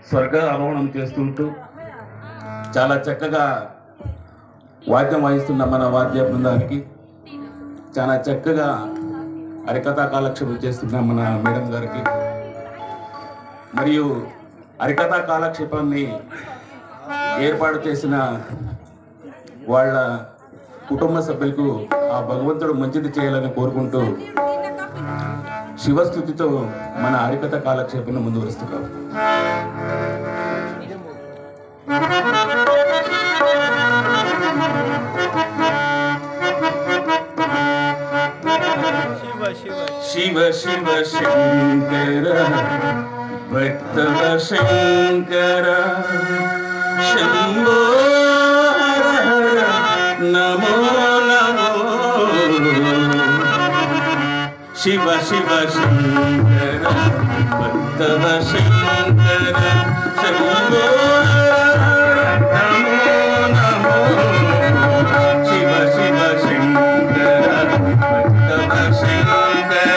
స్వర్గ ఆరోహణం చేస్తుంటూ చాలా చక్కగా వాద్యం వాయిస్తున్న మన వాద్య బృందానికి, చాలా చక్కగా హరికథా కాలక్షేపం చేస్తున్న మన మేడం గారికి, మరియు హరికథా కాలక్షేపాన్ని ఏర్పాటు చేసిన వాళ్ళ కుటుంబ సభ్యులకు ఆ భగవంతుడు మంచిది చేయాలని కోరుకుంటూ శివస్థుతితో మన హరికథ కాలక్షేపాన్ని ముందు వస్తున్నాం. శివ శివ శంకర భక్తవ శంకర శంభో నమో నమో. శివ శివ శంకర భక్తవ శంకర శంభో నమో నమో. శివ శివ శంకర భక్తవ శంకర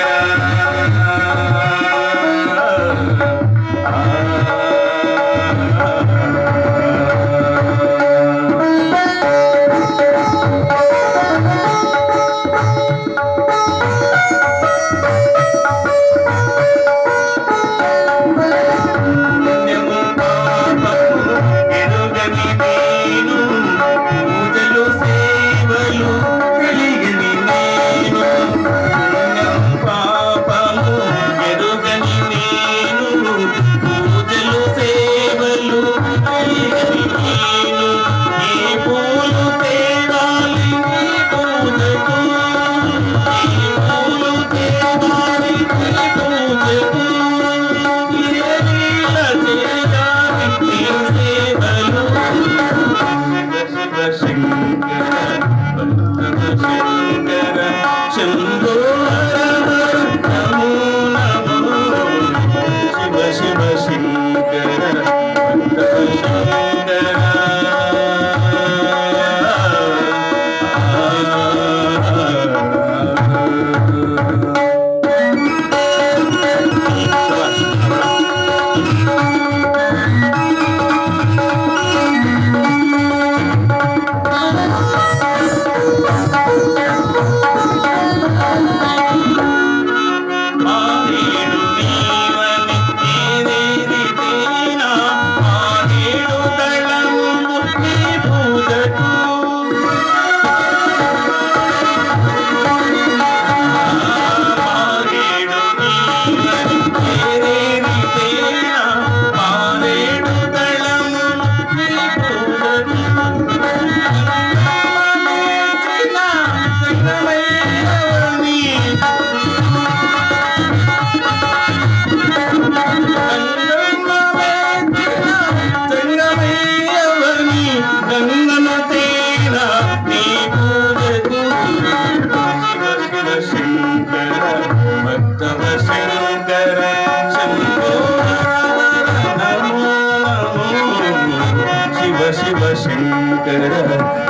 శివ శంకర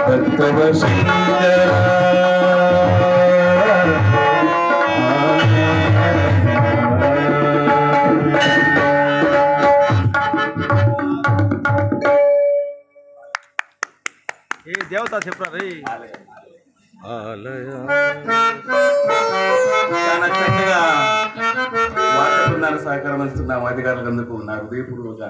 భక్తవ శంకర. ఏ దేవత చెప్పరా రే చాలా చక్కగా వార్త బృందాల సహకారం ఇస్తున్న అధికారులందుకు నా హృదయపూర్వక